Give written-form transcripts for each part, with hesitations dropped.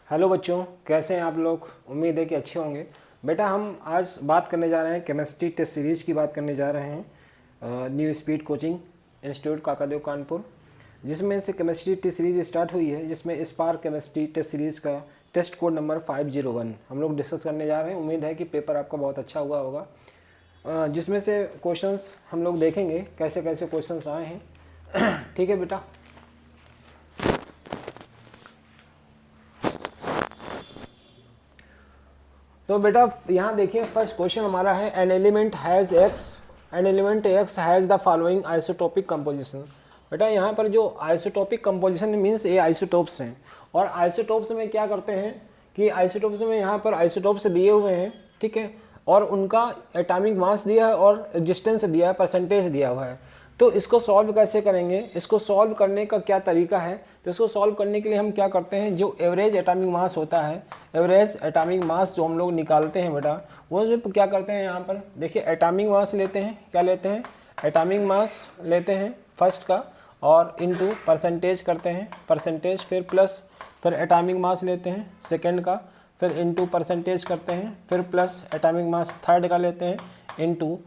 Hello बच्चों, कैसे हैं आप लोग। उम्मीद है कि अच्छे होंगे। बेटा हम आज बात करने जा रहे हैं केमिस्ट्री टेस्ट सीरीज की बात करने जा रहे हैं new speed coaching institute Kakadeo Kanpur, जिसमें से केमिस्ट्री टेस्ट सीरीज स्टार्ट हुई है, जिसमें स्पार्क केमिस्ट्री टेस्ट सीरीज का टेस्ट कोड नंबर 501 हम लोग डिस्कस करने जा रहे हैं। उम्मीद है कि पेपर आपका बहुत अच्छा हुआ होगा, जिसमें से क्वेश्चंस हम लोग देखेंगे कैसे कैसे क्वेश्चंस आए हैं। ठीक है बेटा। तो बेटा यहाँ देखिए, फर्स्ट क्वेश्चन हमारा है an element x has the following isotopic composition. बेटा यहाँ पर जो आइसोटोपिक कंपोजिशन मीन्स ये आइसोटोप्स हैं, और आइसोटोप्स में क्या करते हैं कि आइसोटोप्स में यहाँ पर आइसोटोप्स दिए हुए हैं, ठीक है, और उनका एटॉमिक मास दिया है और एग्जिस्टेंस दिया है, परसेंटेज दिया हुआ है। तो इसको सॉल्व कैसे करेंगे, इसको सॉल्व करने का क्या तरीका है। तो इसको सॉल्व करने के लिए हम क्या करते हैं, जो एवरेज एटॉमिक मास होता है, एवरेज एटॉमिक मास जो हम लोग निकालते हैं बेटा, वो जो क्या करते हैं यहाँ पर देखिए, एटॉमिक मास लेते हैं, क्या लेते हैं, एटॉमिक मास लेते हैं फर्स्ट का, और इनटू परसेंटेज करते हैं, परसेंटेज फिर प्लस, फिर एटॉमिक मास लेते हैं सेकेंड का, फिर इनटू परसेंटेज करते हैं, फिर प्लस एटॉमिक मास थर्ड का लेते हैं, इनटू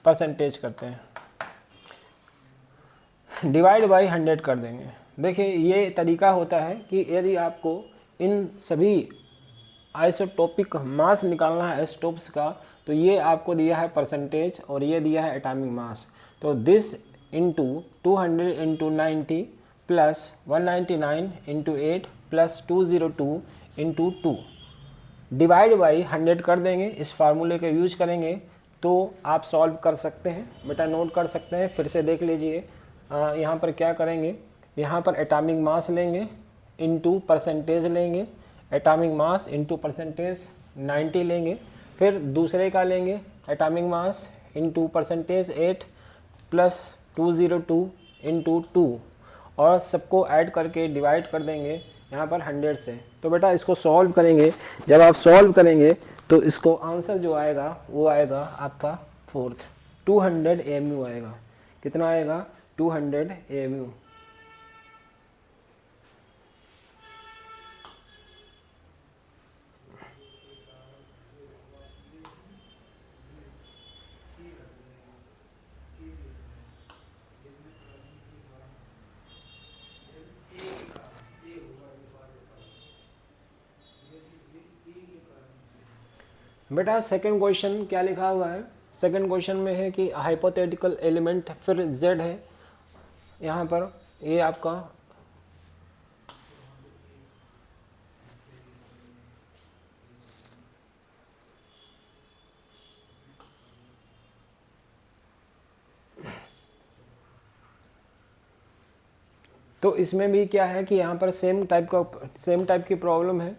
परसेंटेज करते हैं, डिवाइड बाई 100 कर देंगे। देखिए ये तरीका होता है कि यदि आपको इन सभी आइसोटोपिक मास निकालना है आइसोटोप्स का, तो ये आपको दिया है परसेंटेज और ये दिया है एटॉमिक मास। तो this into 200 into 90 plus 199 into 8 plus 202 into 2 divide by 100 कर देंगे। इस फार्मूले का यूज करेंगे तो आप सॉल्व कर सकते हैं। बेटा नोट कर सकते हैं, फिर से देख लीजिए। यहाँ पर क्या करेंगे, यहाँ पर एटॉमिक मास लेंगे इनटू परसेंटेज लेंगे, एटॉमिक मास इनटू परसेंटेज 90 लेंगे, फिर दूसरे का लेंगे atomic mass into percentage 8 plus 202 into 2, और सबको ऐड करके डिवाइड कर देंगे यहाँ पर 100 से। तो बेटा इसको सॉल्व करेंगे, जब आप सॉल्व करेंगे तो इसको आंसर जो आएगा वो आएगा आपका फोर्थ 200 AMU आएगा। कितना आएगा, 200 AMU। बेटा सेकंड क्वेश्चन क्या लिखा हुआ है, सेकंड क्वेश्चन में है कि हाइपोथेटिकल एलिमेंट फिर z है, यहाँ पर ये आपका तो इसमें भी क्या है कि यहाँ पर सेम टाइप की प्रॉब्लम है,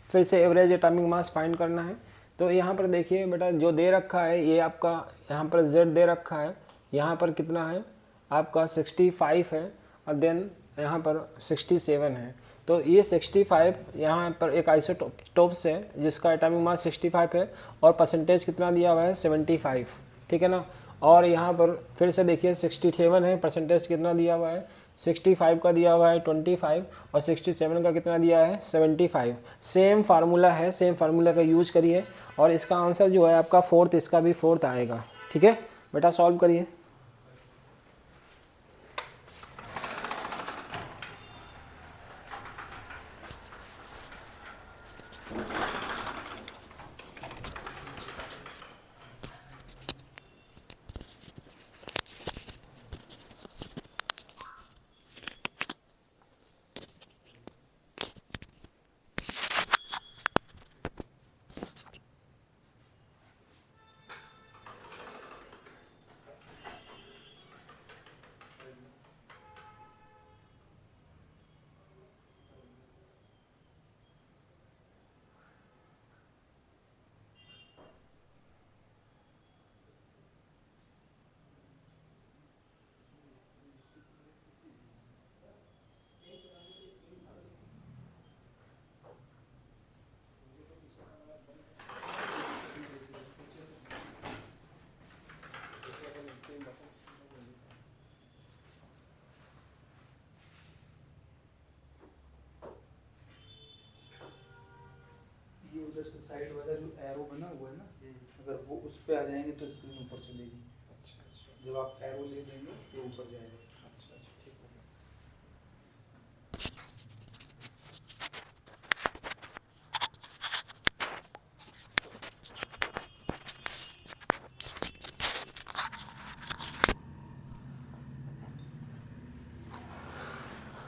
फिर से एवरेज एटॉमिक मास फाइंड करना है। तो यहाँ पर देखिए बेटा जो दे रखा है ये आपका यहाँ पर z दे रखा है, यहाँ पर कितना है आपका 65 है, और देन यहाँ पर 67 है। तो ये 65 यहाँ पर एक आइसोटोप्स है जिसका एटॉमिक मास 65 है और परसेंटेज कितना दिया हुआ है 75, ठीक है ना। और यहाँ पर फिर से देखिए 67 है, परसेंटेज कितना दिया हुआ है 65 का दिया हुआ है 25, और 67 का कितना दिया है 75। सेम फार्मूला है, सेम फार्मूला का यूज करिए, और इसका आंसर जो है आपका फोर्थ, इसका भी फोर्थ आएगा। ठीक है बेटा, सॉल्व करिए। उधर से साइड वाला जो एरो बना हुआ है ना, अगर वो उस पे आ जाएंगे तो स्क्रीन ऊपर चलेगी। अच्छा, जब आप एरो ले लेंगे तो ऊपर जाएगा। अच्छा, ठीक है।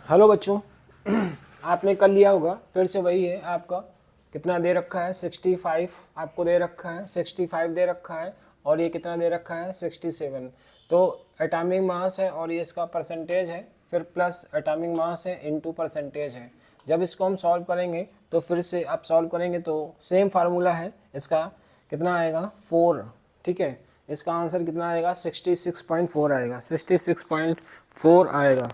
हेलो बच्चों, आपने कर लिया होगा। फिर से वही है आपका, कितना दे रखा है 65 आपको दे रखा है, 65 दे रखा है, और ये कितना दे रखा है 67। तो एटॉमिक मास है और ये इसका परसेंटेज है, फिर प्लस एटॉमिक मास है इनटू परसेंटेज है। जब इसको हम सॉल्व करेंगे तो फिर से आप सॉल्व करेंगे तो सेम फार्मूला है इसका, कितना आएगा 4। ठीक है, इसका आंसर कितना आएगा 66.4 आएगा, 66.4 आएगा।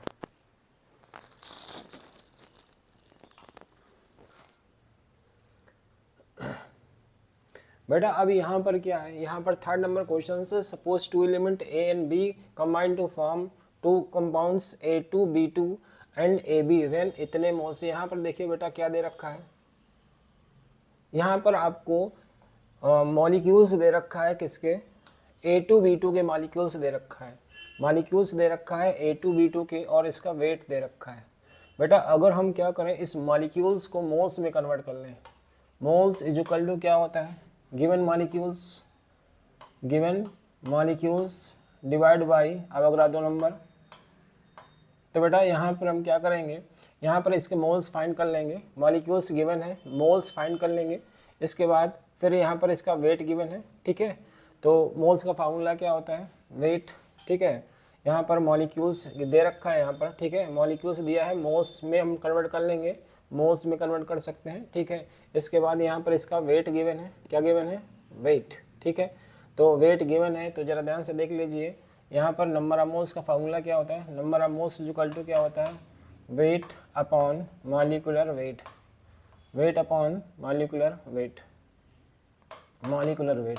बेटा अब यहाँ पर क्या है, यहाँ पर थर्ड नंबर क्वेश्चन से suppose two element A and B combine to form two compounds A2 B2 and AB when इतने मोल से। यहाँ पर देखिए बेटा क्या दे रखा है, यहाँ पर आपको मॉलिक्यूल्स दे रखा है, किसके A2 B2 के मॉलिक्यूल्स दे रखा है, मॉलिक्यूल्स दे रखा है A2 B2 के, और इसका वेट दे रखा है। बेटा अगर हम क्या करें, इस मॉलिक्यूल्स को मोल्स में कन्वर्ट कर लें, मोल्स इज इक्वल टू क्या होता है, given molecules divide by Avogadro number. तो बेटा यहाँ पर हम क्या करेंगे, यहाँ पर इसके मोल्स फाइंड कर लेंगे, मॉलिक्यूल्स गिवन है, मोल्स फाइंड कर लेंगे, इसके बाद फिर यहाँ पर इसका वेट गिवन है। ठीक है, तो मोल्स का फार्मूला क्या होता है, वेट। ठीक है, यहाँ पर मॉलिक्यूल्स दे रखा है यहाँ पर, ठीक है, मॉलिक्यूल्स दिया है, मोल्स में हम कन्वर्ट कर लेंगे, मोल्स में कन्वर्ट कर सकते हैं। ठीक है, इसके बाद यहाँ पर इसका वेट गिवन है, क्या गिवन है, वेट। ठीक है, तो वेट गिवन है, तो ज़रा ध्यान से देख लीजिए, यहाँ पर नंबर ऑफ मोल्स का फार्मूला क्या होता है, number of moles equal to क्या होता है, weight upon molecular weight, weight upon molecular weight, molecular weight.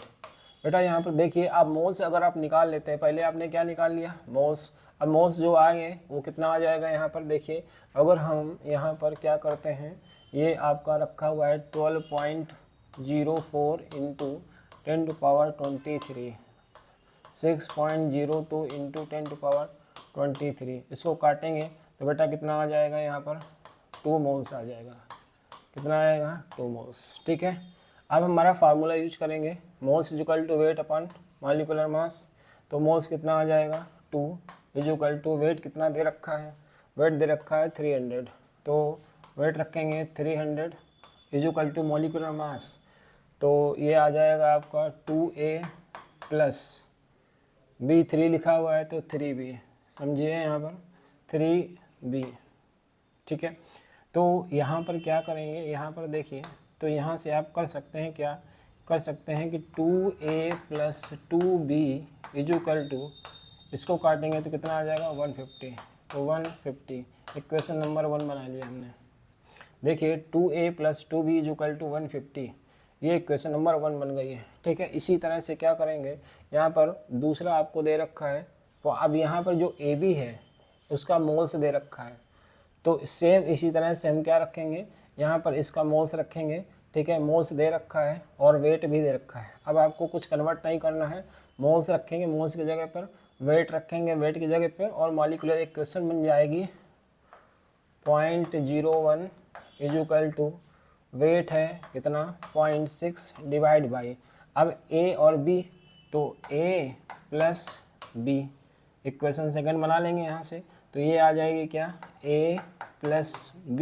बेटा यहाँ पर देखिए, आप मोल्स अगर आप निकाल लेते हैं, पहले आपने क्या निकाल लिया, मोल्स। अब मोल्स जो आएंगे वो कितना आ जाएगा, यहाँ पर देखिए, अगर हम यहाँ पर क्या करते हैं, ये आपका रखा हुआ है 12.04 into 10 to power 23, 6.02 into 10 to power 23, इसको काटेंगे तो बेटा कितना आ जाएगा, यहाँ पर 2 मोल्स आ जाएगा, कितना आएगा 2 मोल्स। ठीक है, अब हमारा फार्मूला यूज करेंगे, moles is equal to weight upon molecular mass. तो मोल्स कितना आ जाएगा 2 इज इक्वल टू वेट कितना दे रखा है, वेट दे रखा है 300, तो वेट रखेंगे 300 is equal to molecular mass, तो ये आ जाएगा आपका 2A प्लस B3 लिखा हुआ है तो 3B, समझिए यहाँ पर 3B। ठीक है, तो यहाँ पर क्या करेंगे, यहाँ पर देखिए, तो यहाँ से आप कर सकते हैं, क्या कर सकते हैं कि 2A plus 2B is equal to, इसको काटेंगे तो कितना आ जाएगा 150, तो 150 इक्वेशन नंबर 1 बना लिया हमने। देखिए 2A plus 2B is equal to 150, ये इक्वेशन नंबर 1 बन गई है। ठीक है, इसी तरह से क्या करेंगे, यहाँ पर दूसरा आपको दे रखा है, तो अब यहाँ पर जो AB है उसका मोल्स दे रखा है, तो सेम इसी तरह से हम क्या रखेंगे, यहाँ पर इसका मोल्स रखेंगे। ठीक है, मोल्स दे रखा है और वेट भी दे रखा है, अब आपको कुछ कन्वर्ट नहीं करना है, मोल्स रखेंगे, मोल्स की जगह पर वेट रखेंगे, वेट की जगह पर, और मॉलिक्यूलर इक्वेशन बन जाएगी 0.01 इज इक्वल टू वेट है कितना 0.6 डिवाइड बाई, अब A और B, तो A plus B equation second बना लेंगे यहाँ से, तो ये आ जाएगी क्या A plus B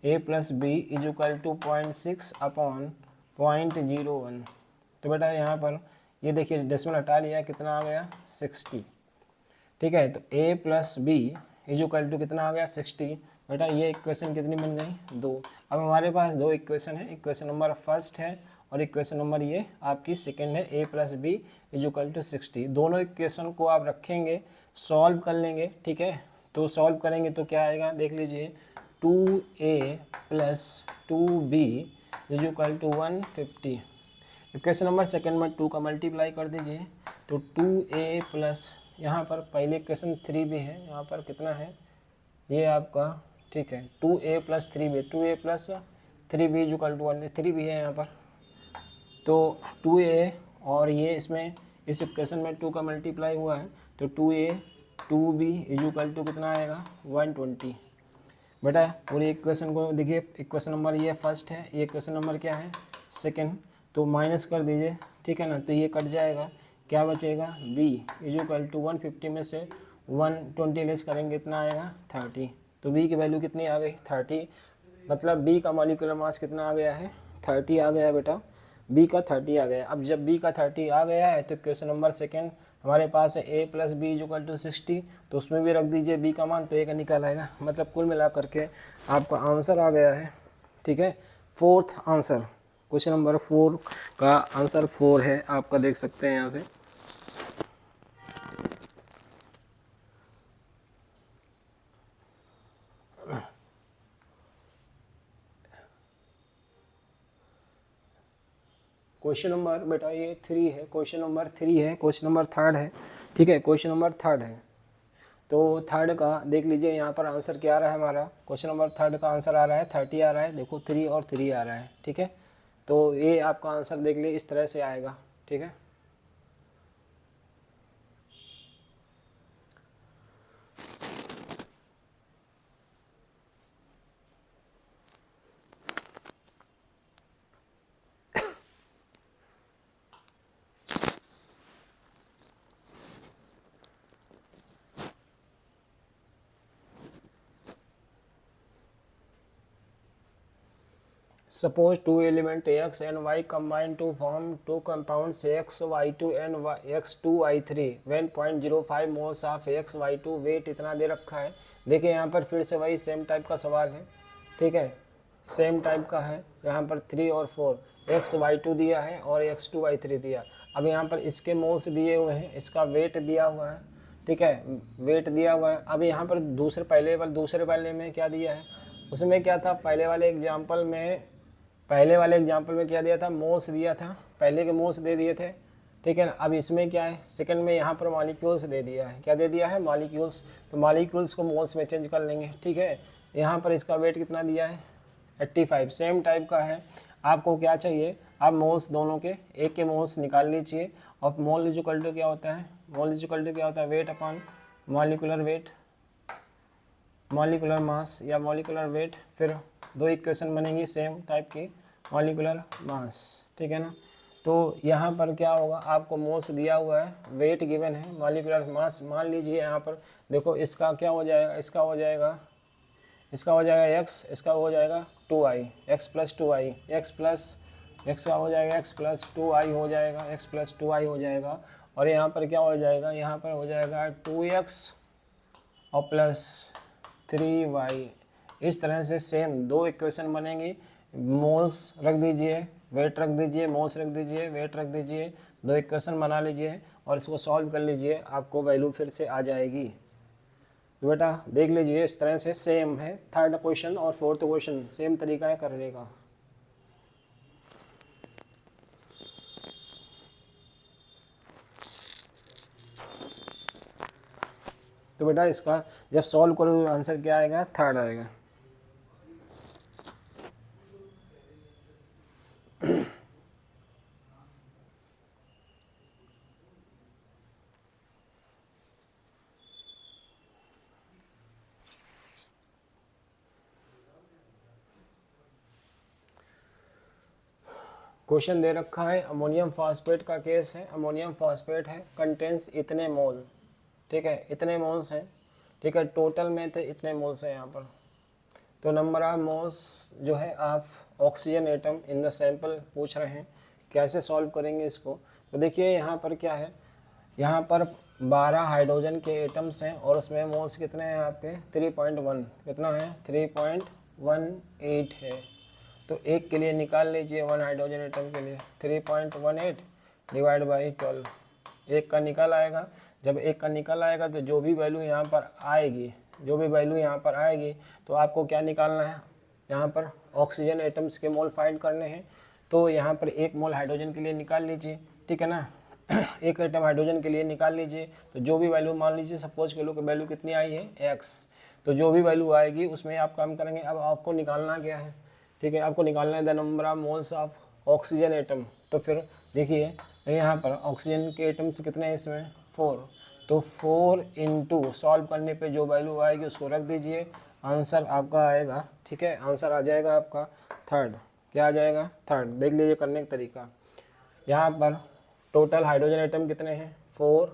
is equal to 0.6 upon 0.01। तो बेटा यहाँ पर ये देखिए डेसिमल हटा लिया, कितना आ गया 60। ठीक है, तो A plus B is equal to कितना आ गया 60। बेटा ये इक्वेशन कितनी बन गई 2। अब हमारे पास 2 इक्वेशन है, इक्वेशन नंबर फर्स्ट है और इक्वेशन नंबर ये आपकी सेकंड है, A plus B is equal to 60। दोनों इक्वेशन को आप रखेंगे, सॉल्व कर लेंगे। ठीक है, तो सॉल्व करेंगे तो क्या आएगा देख लीजिए, 2A plus 2B is equal to 150। Equation number second में 2 का मल्टीप्लाई कर दीजिए, तो 2A प्लस, यहाँ पर पहले इक्वेशन 3B है, यहाँ पर कितना है ये आपका, ठीक है 2A plus 3B, 2A plus 3b equal to 1, 3b है यहाँ पर, तो 2a और ये इसमें इस इक्वेशन में 2 का मल्टीप्लाई हुआ है, तो 2a 2b इक्वल टू कितना आएगा 120। बेटा पूरी इक्वेशन को देखिए, इक्वेशन नंबर ये फर्स्ट है, ये इक्वेशन नंबर क्या है सेकंड, तो माइनस कर दीजिए, ठीक है ना, तो ये कट जाएगा, क्या बचेगा b इक्वल टू 150 में से 120 लेस करेंगे कितना आएगा 30, तो b की वैल्यू कितनी आ गई 30, मतलब b का मॉलिक्यूलर मास कितना आ गया है 30 आ गया है बेटा, b का 30 आ गया। अब जब b का 30 आ गया है तो क्वेश्चन नंबर सेकंड हमारे पास है a plus B equal to 60, तो उसमें भी रख दीजिए b का मान, तो a का निकल आएगा, मतलब कुल मिला करके आपका आंसर आ गया है, ठीक है। फोर्थ आंसर, क्वेश्चन नंबर 4 का आंसर 4 है, आपका देख सकते हैं यहाँ से। क्वेश्चन नंबर बेटा ये 3 है, क्वेश्चन नंबर 3 है, क्वेश्चन नंबर 3 है, ठीक है, क्वेश्चन नंबर 3 है, तो 3 का देख लीजिए यहाँ पर आंसर क्या आ रहा है हमारा, क्वेश्चन नंबर 3 का आंसर आ रहा है 30 आ रहा है, देखो 3 और 3 आ रहा है, ठीक है, तो ये आपका आंसर देख लीजिए इस तरह से आएगा, ठीक है। Suppose two element x and y combine to form two compounds x y2 and x2 y3 when 0.05 moles of x y2 weight इतना दे रखा है। देखिए यहाँ पर फिर से वही सेम टाइप का सवाल है, ठीक है, सेम टाइप का है, यहाँ पर 3 और 4 x y2 दिया है और x2 y3 दिया। अब यहाँ पर इसके मोल्स दिए हुए हैं, इसका वेट दिया हुआ है, ठीक है, वेट दिया हुआ है। अब यहाँ पर दूसरे वाले में क्या दिया है, उसमें क्या था, पहले वाले एग्जाम्पल में क्या दिया था, मोल्स दिया था, पहले के मोल्स दे दिए थे, ठीक है ना। अब इसमें क्या है, सेकंड में यहाँ पर मॉलिक्यूल्स दे दिया है, क्या दे दिया है मॉलिक्यूल्स, तो मॉलिक्यूल्स को मोल्स में चेंज कर लेंगे, ठीक है। यहाँ पर इसका वेट कितना दिया है 85, सेम टाइप का है। आपको क्या चाहिए, आप मोल्स दोनों के एक के मोल्स निकाल लीजिए, और मोल इक्वल टू क्या होता है, मोल इक्वल टू क्या होता है, weight upon molecular weight, molecular mass या मॉलिक्यूलर वेट, फिर दो इक्वेशन बनेंगी सेम टाइप की, मॉलिक्यूलर मास, ठीक है ना। तो यहाँ पर क्या होगा, आपको मोल्स दिया हुआ है, वेट गिवन है, मॉलिक्यूलर मास मान लीजिए, यहाँ पर देखो इसका क्या हो जाएगा, इसका हो जाएगा x, इसका हो जाएगा 2i, x plus 2i, x का हो जाएगा x प्लस 2i हो जाएगा, x प्लस 2i हो जाएगा, और यहाँ पर क्या हो जाएगा, यहाँ पर हो जाएगा 2x और प्लस 3y। इस तरह से सेम दो इक्वेशन बनेंगी, मोल्स रख दीजिए, वेट रख दीजिए, मोल्स रख दीजिए, वेट रख दीजिए, दो इक्वेशन बना लीजिए और इसको सॉल्व कर लीजिए, आपको वैल्यू फिर से आ जाएगी। तो बेटा देख लीजिए इस तरह से सेम है, थर्ड क्वेश्चन और फोर्थ क्वेश्चन सेम तरीका है करने का। तो बेटा इसका जब सॉल्व करो आंसर क्या आएगा, थर्ड आएगा। क्वेश्चन दे रखा है, अमोनियम फॉस्फेट का केस है, अमोनियम फॉस्फेट है, कंटेंस इतने मोल, ठीक है, इतने मोल्स हैं, ठीक है, टोटल में थे इतने मोल्स हैं यहाँ पर। तो नंबर ऑफ मोल्स जो है आप oxygen atom in the sample पूछ रहे हैं, कैसे सॉल्व करेंगे इसको। तो देखिए यहाँ पर क्या है, यहाँ पर 12 हाइड्रोजन के एटम्स हैं और उसमें मोल्स कितने हैं आपके 3.1, कितना है 3.18 है। तो एक के लिए निकाल लीजिए, 1 हाइड्रोजन एटम के लिए 3.18 डिवाइड बाई 12, एक का निकल आएगा। जब एक का निकल आएगा तो जो भी वैल्यू यहाँ पर आएगी, तो आपको क्या निकालना है, यहाँ पर ऑक्सीजन एटम्स के मोल फाइंड करने हैं। तो यहाँ पर 1 मोल हाइड्रोजन के लिए निकाल लीजिए, ठीक है ना, एक एटम हाइड्रोजन के लिए निकाल लीजिए। तो जो भी वैल्यू मान लीजिए, सपोज के लो कि वैल्यू कितनी आई है x, तो जो भी वैल्यू आएगी उसमें आप काम करेंगे। अब आपको निकालना क्या है, ठीक है, आपको निकालना है the number of moles of oxygen atom. तो फिर देखिए यहाँ पर ऑक्सीजन के एटम्स कितने हैं इसमें 4, तो 4 इंटू सॉल्व करने पे जो वैल्यू आएगी उसको रख दीजिए, आंसर आपका आएगा। ठीक है, आंसर आ जाएगा आपका 3rd। क्या आ जाएगा 3rd, देख लीजिए करने का तरीका। यहाँ पर टोटल हाइड्रोजन एटम कितने हैं 4,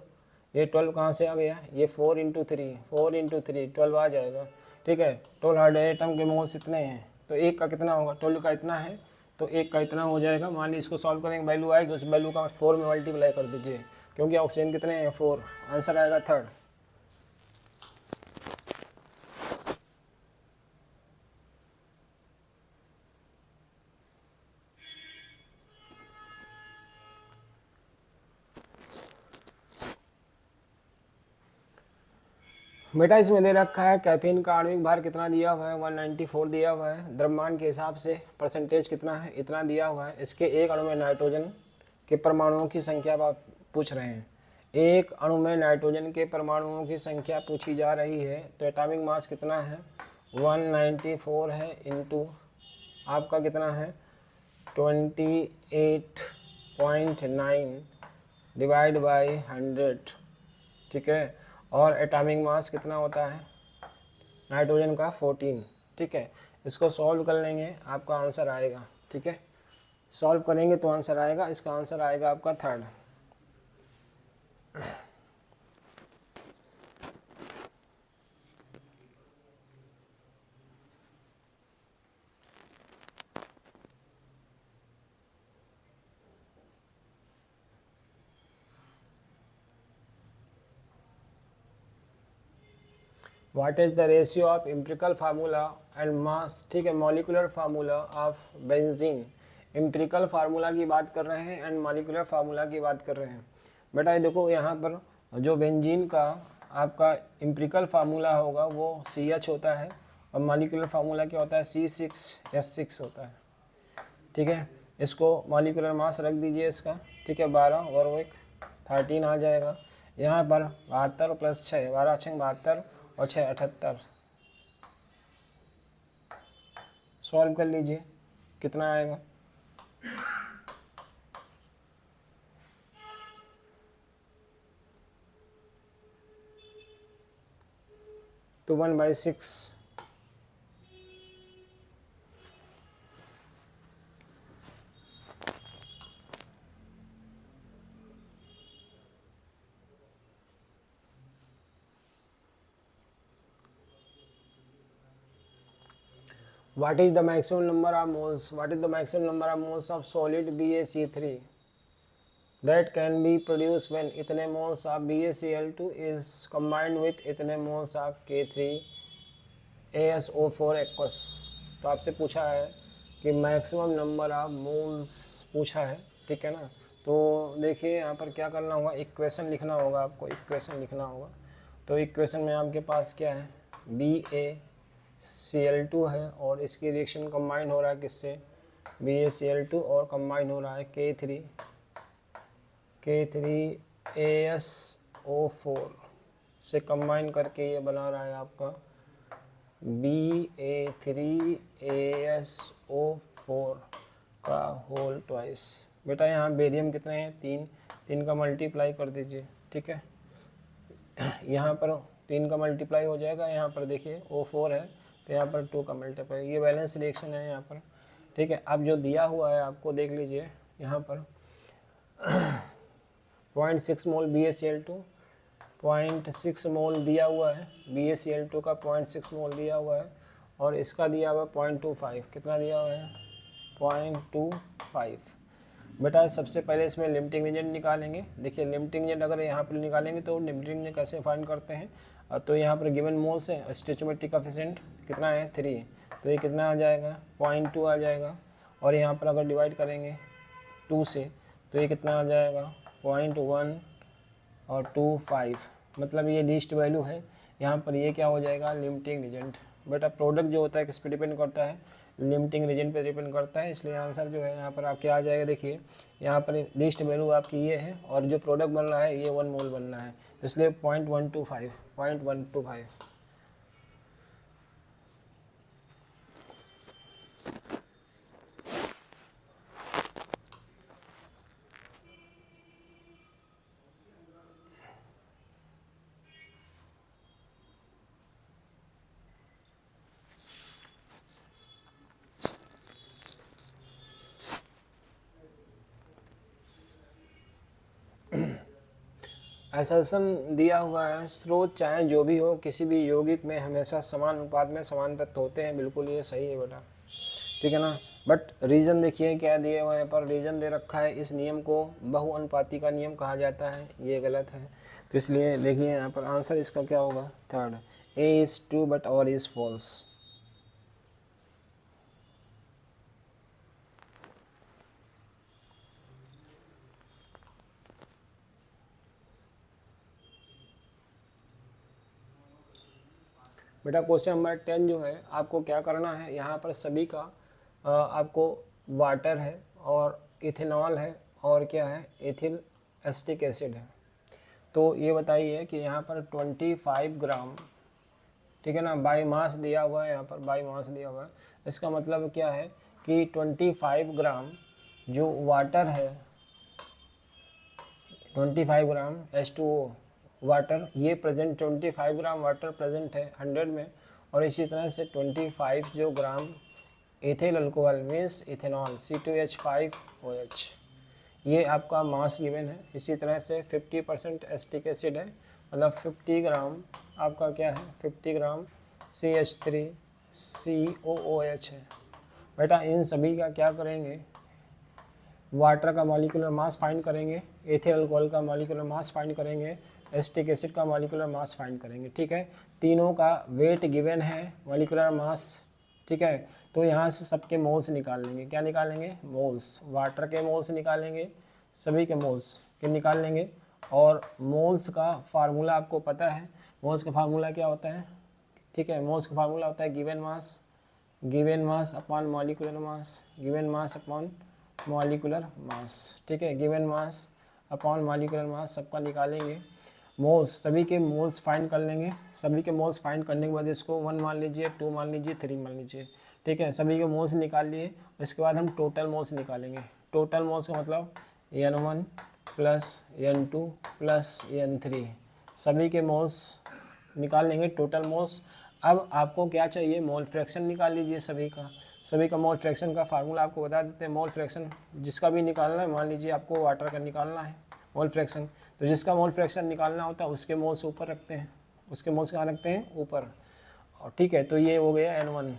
ये 12 कहाँ से आ गया, ये 4 इंटू 3, 4 इंटू 3 12 आ जाएगा। ठीक है, टोटल हाइड्रोजन एटम के मोल्स इतने हैं, तो एक का कितना होगा, 12 का इतना है तो एक का इतना हो जाएगा। मान लीजिए इसको सॉल्व करेंगे वैल्यू आएगी, उस वैल्यू का 4 में मल्टीप्लाई कर दीजिए, क्योंकि ऑक्सीजन कितने हैं 4, आंसर आएगा 3rd। बेटा इसमें दे रखा है कैफीन का आणविक भार कितना दिया हुआ है 194 दिया हुआ है, द्रव्यमान के हिसाब से परसेंटेज कितना है इतना दिया हुआ है। इसके एक अणु में नाइट्रोजन के परमाणुओं की संख्या आप पूछ रहे हैं, एक अणु में नाइट्रोजन के परमाणुओं की संख्या पूछी जा रही है, तो एटॉमिक मास कितना है 194 है इंटू आपका कितना है 28.9 डिवाइड बाई 100। ठीक है, और एटॉमिक मास कितना होता है नाइट्रोजन का 14। ठीक है, इसको सॉल्व कर लेंगे आपका आंसर आएगा। ठीक है, सॉल्व करेंगे तो आंसर आएगा, इसका आंसर आएगा आपका 3rd। What is the ratio of empirical formula and mass. ठीक है, molecular formula of benzene, empirical formula की बात कर रहे हैं एंड मॉलिकुलर फार्मूला की बात कर रहे हैं। बेटा ये देखो यहाँ पर जो बेंजीन का आपका एम्पिरिकल फार्मूला होगा वो CH होता है, और मॉलिकुलर फार्मूला क्या होता है C6H6 होता है। ठीक है, इसको मॉलिकुलर मास रख दीजिए इसका। ठीक है, 12 और 1 13 आ जाएगा। यहाँ पर 72 प्लस 6 12 6 72 और 6 78। सॉल्व कर लीजिए कितना आएगा, तो 1/6। What is the maximum number of moles? What is the maximum number of moles of solid BaC3 that can be produced when इतने moles of BaCl2 is combined with इतने moles of K3ASO4 aqueous। तो आपसे पूछा है कि maximum number of moles पूछा है। ठीक है ना, तो देखिए यहाँ पर क्या करना होगा, इक्वेशन लिखना होगा आपको, इक्वेशन लिखना होगा। तो इक्वेशन में आपके पास क्या है BaCl2 है, और इसकी रिएक्शन कंबाइन हो रहा है किससे BaCl2 और कंबाइन हो रहा है K3ASO4 से कंबाइन करके ये बना रहा है आपका Ba3ASO4 का होल ट्वाइस। बेटा यहाँ बेरियम कितने हैं 3 का मल्टीप्लाई कर दीजिए। ठीक है, यहाँ पर 3 का मल्टीप्लाई हो जाएगा, यहाँ पर देखिए O4 है तो यहाँ पर 2 का मल्टीप्लाई, ये बैलेंस रिएक्शन है यहाँ पर। ठीक है, अब जो दिया हुआ है आपको देख लीजिए यहाँ पर 0.6 मोल BaCl2, 0.6 मोल दिया हुआ है BaCl2 का 0.6 मोल दिया हुआ है, और इसका दिया हुआ है 0.25। कितना दिया हुआ है 0.25। बेटा सबसे पहले इसमें लिमिटिंग एजेंट निकालेंगे। देखिए लिमिटिंग एजेंट अगर यहाँ पर निकालेंगे तो लिमिटिंग एजेंट कैसे फाइंड करते हैं, तो यहाँ पर गिवन मोल्स है, स्टोइचियोमेट्रिक कोएफिशिएंट कितना है 3, तो ये कितना आ जाएगा 0.2 आ जाएगा, और यहाँ पर अगर डिवाइड करेंगे 2 से तो ये कितना आ जाएगा 0.1 और 25, मतलब ये लीस्ट वैल्यू है। यहाँ पर ये क्या हो जाएगा लिमिटिंग एजेंट। बेटा प्रोडक्ट जो होता है किस पे डिपेंड करता है, लिमिटिंग रीजन पे डिपेंड करता है, इसलिए आंसर जो है यहाँ पर आप क्या आ जाएगा, देखिए यहाँ पर लिस्ट वैल्यू आपकी ये है और जो प्रोडक्ट बन रहा है ये 1 मोल बन रहा है, तो इसलिए 0.125। असर्शन दिया हुआ है स्रोत चाहे जो भी हो किसी भी यौगिक में हमेशा समान अनुपात में समान तत्व होते हैं, बिल्कुल ये सही है बेटा, ठीक है ना। बट रीज़न देखिए क्या दिए हुए हैं, पर रीज़न दे रखा है इस नियम को बहुअनुपाती का नियम कहा जाता है, ये गलत है। तो इसलिए देखिए यहाँ पर आंसर इसका क्या होगा, third, A is true but और इज़ फॉल्स। बेटा क्वेश्चन नंबर 10 जो है आपको क्या करना है, यहाँ पर सभी का आपको वाटर है और इथेनॉल है और क्या है, एथिल एसिटिक एसिड है। तो ये बताइए कि यहाँ पर 25 ग्राम, ठीक है ना, बाई मास दिया हुआ है, यहाँ पर बाई मास दिया हुआ है। इसका मतलब क्या है कि 25 ग्राम जो वाटर है, 25 ग्राम H2O वाटर, ये प्रेजेंट 25 ग्राम वाटर प्रेजेंट है 100 में, और इसी तरह से 25 जो gram ethyl alcohol means ethanol C2H5OH, ये आपका मास गिवन है। इसी तरह से 50% एसिटिक एसिड है, मतलब 50 ग्राम आपका क्या है, 50 ग्राम CH3COOH है। बेटा इन सभी का क्या करेंगे, वाटर का मॉलिक्यूलर मास फाइंड करेंगे, एथिल अल्कोहल का मॉलिक्यूलर मास फाइंड करेंगे, एसिटिक एसिड का मॉलिक्यूलर मास फाइंड करेंगे, ठीक है। तीनों का वेट गिवन है, मॉलिक्यूलर मास, ठीक है। तो यहाँ से सबके मोल्स निकाल लेंगे, क्या निकालेंगे, मोल्स, वाटर के मोल्स निकालेंगे, सभी के मोल्स के निकाल लेंगे। और मोल्स का फार्मूला आपको पता है, मोल्स का फार्मूला क्या होता है, ठीक है, मोल्स का फार्मूला होता है गिवन मास अपॉन मॉलिक्यूलर मास, गिवन मास अपॉन मॉलिक्यूलर मास, ठीक है, गिवन मास अपॉन मॉलिक्यूलर मास सबका निकालेंगे। मोल्स, सभी के मोल्स फाइंड कर लेंगे, सभी के मोल्स फाइंड करने के बाद इसको 1 मान लीजिए, 2 मान लीजिए, 3 मान लीजिए, ठीक है। सभी के मोल्स निकाल लिए, इसके बाद हम टोटल मोल्स निकालेंगे। टोटल मोल्स का मतलब N1 plus N2 plus N3, सभी के मोल्स निकाल लेंगे, टोटल मोल्स। अब आपको क्या चाहिए, मोल फ्रैक्शन निकाल लीजिए सभी का मोल फ्रैक्शन का फार्मूला आपको बता देते हैं। मोल फ्रैक्शन जिसका भी निकालना है, मान लीजिए आपको वाटर का निकालना है मोल फ्रैक्शन, तो जिसका मोल फ्रैक्शन निकालना होता है उसके मोल्स ऊपर रखते हैं, उसके मोल्स कहाँ रखते हैं, ऊपर, और ठीक है। तो ये हो गया N1,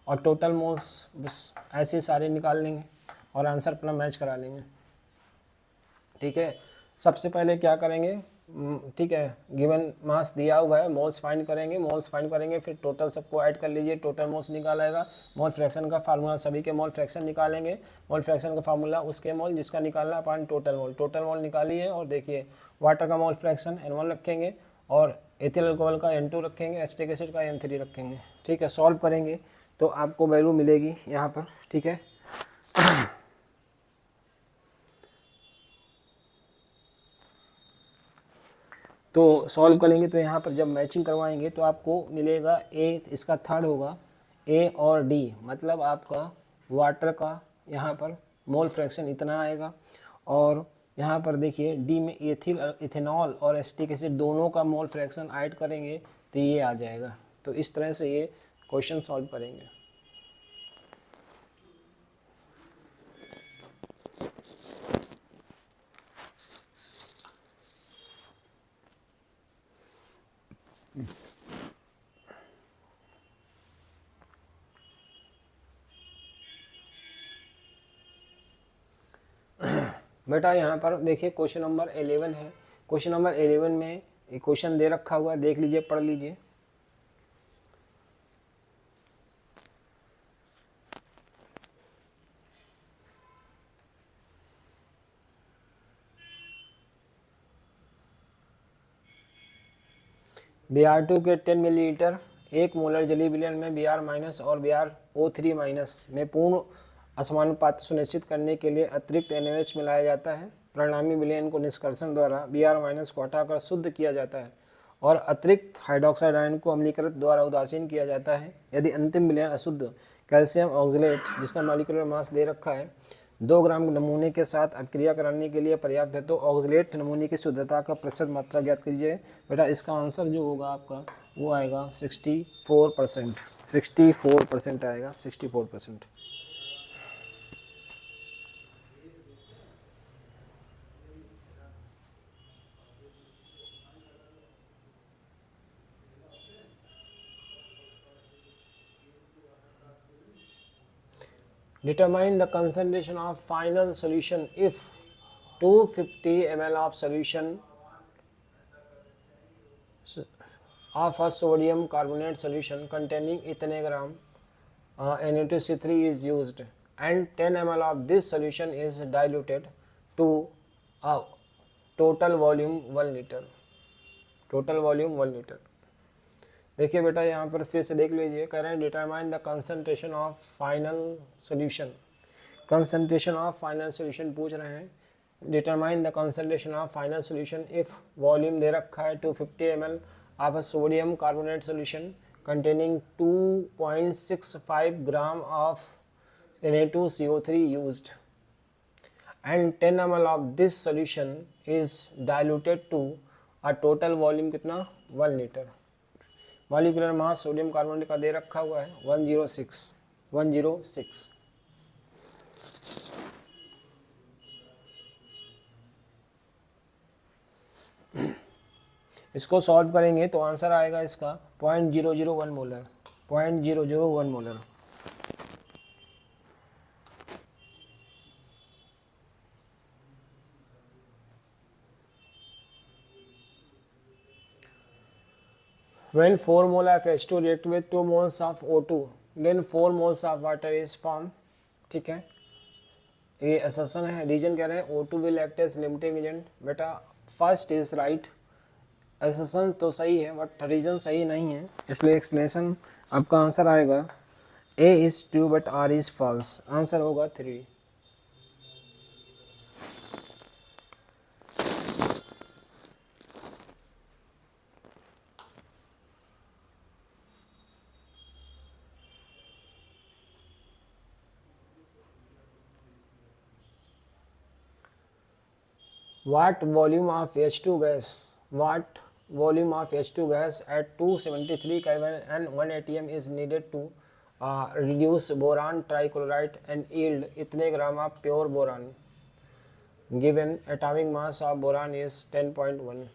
और टोटल मोल्स बस ऐसे सारे निकाल लेंगे और आंसर अपना मैच करा लेंगे, ठीक है। सबसे पहले क्या करेंगे, ठीक है, गिवन मास दिया हुआ है, मोल्स फाइंड करेंगे, फिर टोटल सबको ऐड कर लीजिए, टोटल मोल्स निकालेगा। मोल फ्रैक्शन का फार्मूला, सभी के मोल फ्रैक्शन निकालेंगे, मोल फ्रैक्शन का फार्मूला उसके मोल जिसका निकालना अपन टोटल मोल निकालिए, और देखिए वाटर का मोल फ्रैक्शन N1 रखेंगे और एथिल अल्कोहल का N2 रखेंगे, एसिटिक एसिड का N3 रखेंगे, ठीक है। सॉल्व करेंगे तो आपको वैल्यू मिलेगी यहाँ पर, ठीक है। तो सॉल्व करेंगे तो यहाँ पर जब मैचिंग करवाएंगे तो आपको मिलेगा ए, इसका थर्ड होगा ए और डी, मतलब आपका वाटर का यहाँ पर मोल फ्रैक्शन इतना आएगा, और यहाँ पर देखिए डी में इथेनॉल और एसिटिक एसिड दोनों का मोल फ्रैक्शन ऐड करेंगे तो ये आ जाएगा। तो इस तरह से ये क्वेश्चन सॉल्व करेंगे। बेटा यहाँ पर देखिए क्वेश्चन नंबर 11 है। क्वेश्चन नंबर 11 में एक क्वेश्चन दे रखा हुआ है, देख लीजिए, पढ़ लीजिए। Br2 के 10 मिलीलीटर 1 मोलर जलीय विलयन में Br माइनस और BrO3 माइनस में पूर्ण असमानुपात सुनिश्चित करने के लिए अतिरिक्त NaOH मिलाया जाता है। परिणामी विलयन को निष्कर्षण द्वारा Br माइनस को हटाकर शुद्ध किया जाता है और अतिरिक्त हाइड्रोक्साइड आयन को अम्लीकृत द्वारा उदासीन किया जाता है। यदि अंतिम विलयन अशुद्ध कैल्शियम ऑक्सलेट, जिसका मॉलिक्यूलर मास दे रखा है, 2 ग्राम नमूने के साथ अभिक्रिया कराने के लिए पर्याप्त है, तो ऑक्सलेट नमूने की शुद्धता का प्रतिशत मात्रा ज्ञात कीजिए। बेटा इसका आंसर जो होगा आपका वो आएगा 64%, 64% आएगा, 64%। Determine the concentration of final solution if 250 ml of solution of a sodium carbonate solution containing इतने ग्राम Na2CO3 is used and 10 ml of this solution is diluted to a total volume 1 liter. Total volume 1 litre. देखिए बेटा यहाँ पर फिर से देख लीजिए, कह रहे हैं determine the concentration of final solution. Concentration of final solution पूछ रहे हैं। Determine the concentration of final solution if volume दे रखा है 250 ml of a sodium carbonate solution containing 2.65 gram of Na2CO3 used and 10 ml of this solution is diluted to a total volume कितना 1 litre. Molecular mass sodium carbonate का दे रखा हुआ है 106। इसको solve करेंगे तो आंसर आएगा इसका 0.001 molar. 0.001 molar. When 4 mole of H2 react with 2 moles of O2, then 4 moles of water is formed। ठीक है, ये असर्शन है। रीजन कह रहे हैं O2 will act as limiting agent। बेटा फर्स्ट इज राइट, असर्शन तो सही है बट रीजन सही नहीं है, इसलिए एक्सप्लेनेशन आपका आंसर आएगा A is true but R is false। Answer होगा 3। What volume of H2 gas? What volume of H2 gas at 273 Kelvin and 1 atm is needed to reduce boron trichloride and yield इतने ग्राम of pure boron? Given atomic mass of boron is 10.1।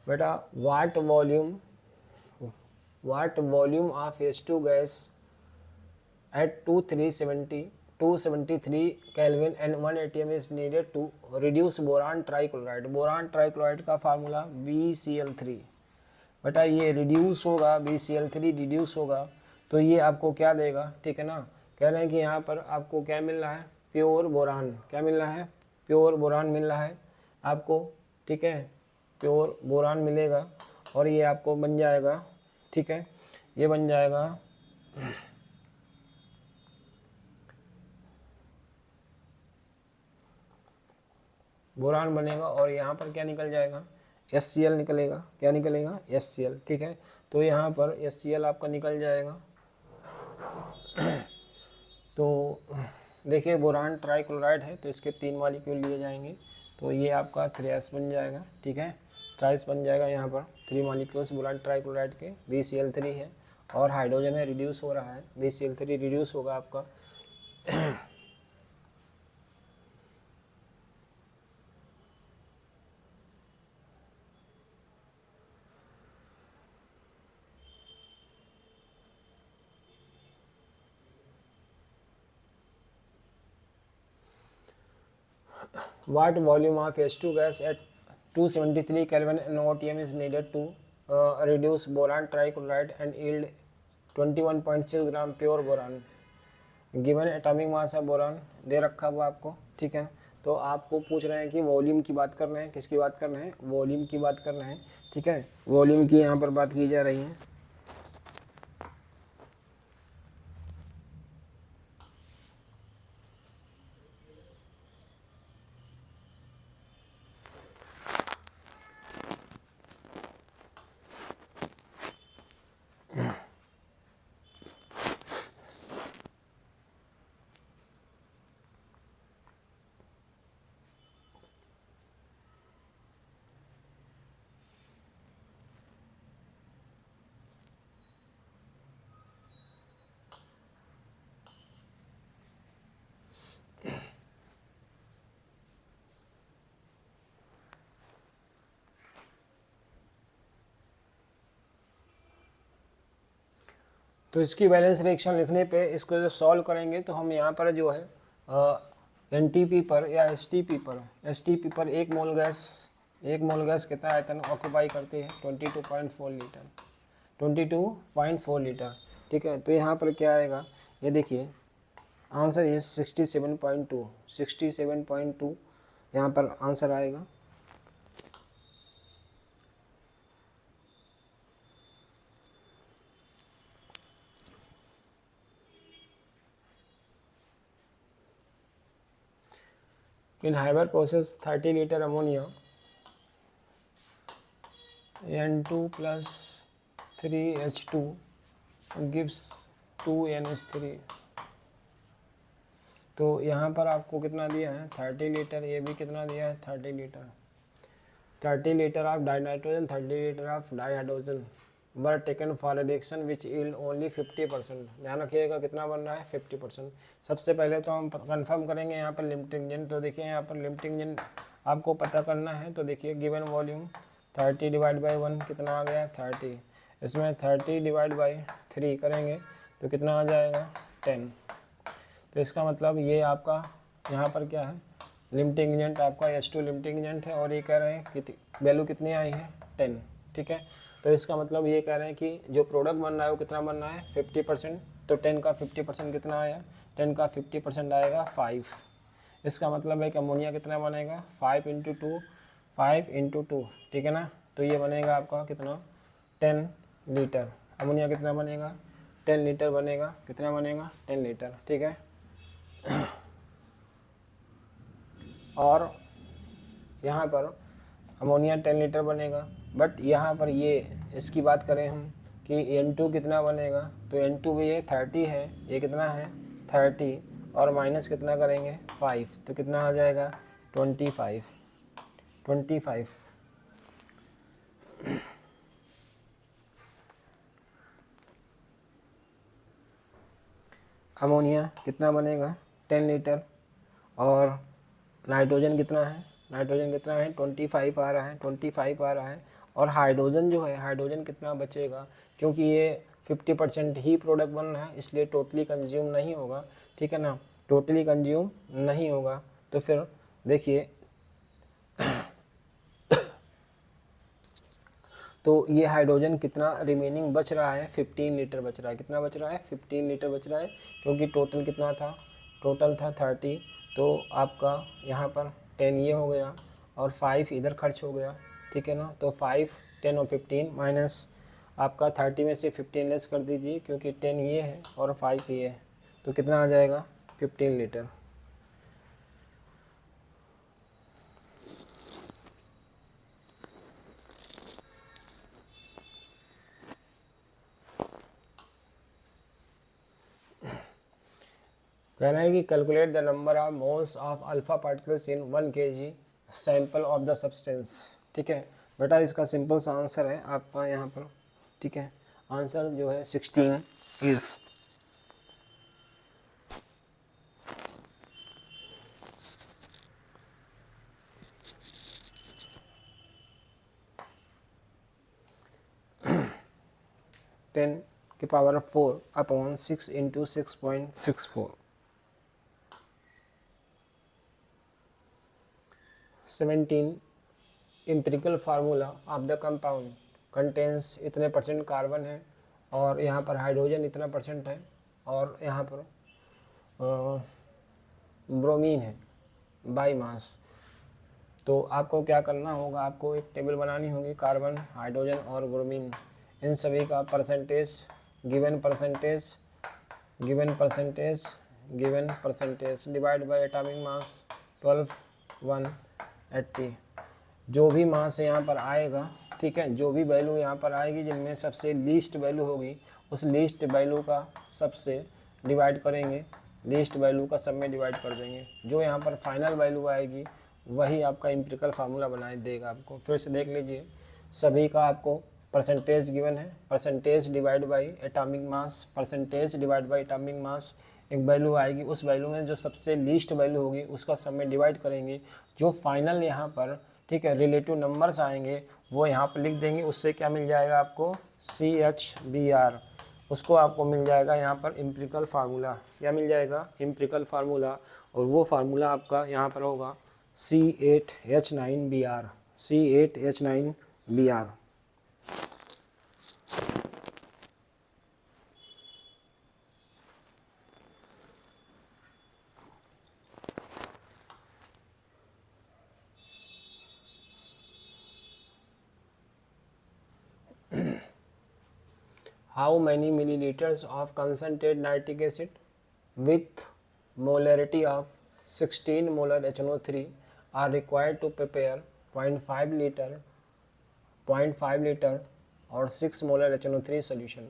बेटा what volume of H2 gas at 273 Kelvin and 1 atm is needed to reduce boron trichloride। Boron trichloride का formula BCl3। बेटा ये reduce होगा, BCl3 reduce होगा तो ये आपको क्या देगा, ठीक है ना। कह रहे हैं कि यहाँ पर आपको क्या मिल रहा है, प्योर बोरान। क्या मिल रहा है, प्योर बोरान मिल रहा है आपको, ठीक है, प्योर बोरान मिलेगा और ये आपको बन जाएगा, ठीक है, ये बन जाएगा बोरान बनेगा और यहाँ पर क्या निकल जाएगा, HCl निकलेगा। क्या निकलेगा, HCl। ठीक है, तो यहाँ पर HCl आपका निकल जाएगा। तो देखिए बोरान ट्राइक्लोराइड है तो इसके 3 मॉलिक्यूल लिए जाएंगे तो ये आपका 3s बन जाएगा। ठीक है, 3s बन जाएगा। यहाँ पर 3 मॉलिक्यूल्स बोरान ट्राइक्लोराइड के, BCl3 है और हाइड्रोजन है, रिड्यूस हो रहा है, BCl3 रिड्यूस होगा आपका। What volume of H2 gas at 273 Kelvin and atm is needed to reduce boron trichloride and yield 21.6 gram pure boron? Given atomic mass of boron दे रखा हुआ आपको। ठीक है, तो आपको पूछ रहे हैं कि वॉल्यूम की बात कर रहे हैं, किसकी बात कर रहे हैं, वॉल्यूम की बात कर रहे हैं। ठीक है, वॉल्यूम की यहाँ पर बात की जा रही है। तो इसकी बैलेंस रिएक्शन लिखने पे इसको जब सॉल्व करेंगे तो हम यहाँ पर जो है एनटीपी पर या एसटीपी पर एक मोल गैस कितना आयतन ऑक्यूपाई करती है 22.4 लीटर 22.4 लीटर। ठीक है, तो यहाँ पर क्या आएगा ये देखिए, आंसर इज 67.2 यहाँ पर आंसर आएगा। In Haber process 30 liter ammonia N2 plus 3H2 gives 2NH3। तो यहाँ पर आपको कितना दिया है 30 लीटर, ये भी कितना दिया है 30 litre of dinitrogen 30 litre of dihydrogen were taken for reaction which yield only 50%। ध्यान रखिएगा कितना बन रहा है 50%। सबसे पहले तो हम कंफर्म करेंगे यहाँ पर लिमिटिंग एजेंट। तो देखिए यहाँ पर लिमिटिंग एजेंट आपको पता करना है। तो देखिए गिवन वॉल्यूम 30 डिवाइड बाई 1 कितना आ गया 30, इसमें 30 डिवाइड बाई 3 करेंगे तो कितना आ जाएगा 10। तो इसका मतलब ये आपका यहाँ पर क्या है लिमिटिंग एजेंट आपका H2 लिमिटिंग एजेंट है और ये कह रहे हैं कि वैल्यू कितनी आई है 10। ठीक है, तो इसका मतलब ये कह रहे हैं कि जो प्रोडक्ट बन रहा है वो कितना बन रहा है 50%। तो 10 का 50% कितना आया 10 का 50% आएगा 5। इसका मतलब है कि अमोनिया कितना बनेगा 5 इंटू टू। ठीक है ना, तो ये बनेगा आपका कितना 10 लीटर। अमोनिया कितना बनेगा 10 लीटर बनेगा। कितना बनेगा 10 लीटर। ठीक है, और यहाँ पर अमोनिया 10 लीटर बनेगा, बट यहाँ पर ये इसकी बात करें हम कि N2 कितना बनेगा, तो N2 भी ये 30 है, ये कितना है 30 और माइनस कितना करेंगे 5, तो कितना आ जाएगा 25। अमोनिया कितना बनेगा 10 लीटर और नाइट्रोजन कितना है 25 आ रहा है और हाइड्रोजन जो है हाइड्रोजन कितना बचेगा, क्योंकि ये 50% ही प्रोडक्ट बन रहा है इसलिए टोटली कंज्यूम नहीं होगा। ठीक है ना, टोटली कंज्यूम नहीं होगा। तो फिर देखिए तो ये हाइड्रोजन कितना रिमेनिंग बच रहा है 15 लीटर बच रहा है। कितना बच रहा है 15 लीटर बच रहा है, क्योंकि टोटल कितना था टोटल था 30। तो आपका यहाँ पर 10 ये हो गया और 5 इधर खर्च हो गया। ठीक है ना, तो 5 10 और 15 माइनस आपका 30 में से 15 लेस कर दीजिए, क्योंकि 10 ये है और 5 ये है, तो कितना आ जाएगा 15 लीटर। कहना है कि calculate the number of moles of alpha particles in 1 kg sample of the substance. ठीक है बेटा, इसका सिंपल सा आंसर है आपका यहाँ पर। ठीक है, आंसर जो है 16 इज टेन की power 4 upon 6 into 6.64। 17 empirical formula of the compound contains इतने % कार्बन है और यहाँ पर हाइड्रोजन इतना % है और यहाँ पर ब्रोमीन है बाई मास। तो आपको क्या करना होगा, आपको एक टेबल बनानी होगी कार्बन हाइड्रोजन और ब्रोमीन इन सभी का percentage given percentage divide by atomic mass 12,180। जो भी मास यहाँ पर आएगा, ठीक है, जो भी वैल्यू यहाँ पर आएगी जिनमें सबसे लीस्ट वैल्यू होगी उस लीस्ट वैल्यू का सबसे डिवाइड करेंगे, लीस्ट वैल्यू का सब में डिवाइड कर देंगे। जो यहाँ पर फाइनल वैल्यू आएगी वही आपका एम्पिरिकल फार्मूला बना देगा आपको। फिर से देख लीजिए, सभी का आपको परसेंटेज गिवन है, percentage divide by atomic mass, percentage divide by atomic mass. एक वैल्यू आएगी, उस वैल्यू में जो सबसे लीस्ट वैल्यू होगी उसका सब में डिवाइड करेंगे। जो फाइनल यहाँ पर, ठीक है, रिलेटिव नंबर्स आएंगे वो यहाँ पर लिख देंगे। उससे क्या मिल जाएगा आपको CHBr, उसको आपको मिल जाएगा यहाँ पर एम्पिरिकल फार्मूला। क्या मिल जाएगा? Empirical formula. और वो फार्मूला आपका यहाँ पर होगा C8H9Br, C8H9Br। How many milliliters of concentrated nitric acid with molarity of 16 molar HNO3 are required to prepare 0.5 liter or 6 molar HNO3 solution?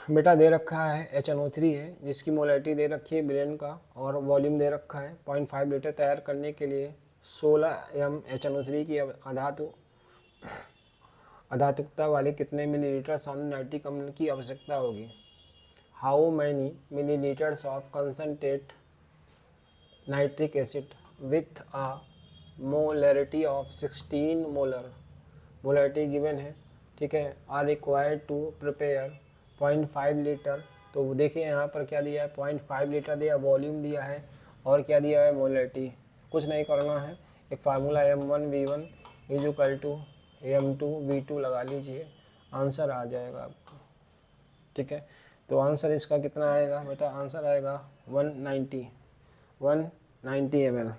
बेटा दे रखा है HNO3 है जिसकी मोलैरिटी दे रखी है बिलियन का और वॉल्यूम दे रखा है 0.5 लीटर। तैयार करने के लिए 16 m HNO3 की अधातुकता वाले कितने मिलीलीटर सामान्य नाइट्रिक अम्ल की आवश्यकता होगी? How many millilitres of concentrate nitric acid with a molarity of 16 molar, molarity given है, ठीक है, are required to prepare 0.5 litre. तो देखिए यहाँ पर क्या दिया है, 0.5 लीटर दिया, वॉल्यूम दिया है और क्या दिया है, मोलैरिटी। कुछ नहीं करना है, एक फार्मूला M1V1 = M2V2 लगा लीजिए, आंसर आ जाएगा आपको। ठीक है, तो आंसर इसका कितना आएगा बेटा? आंसर आएगा 190 ml।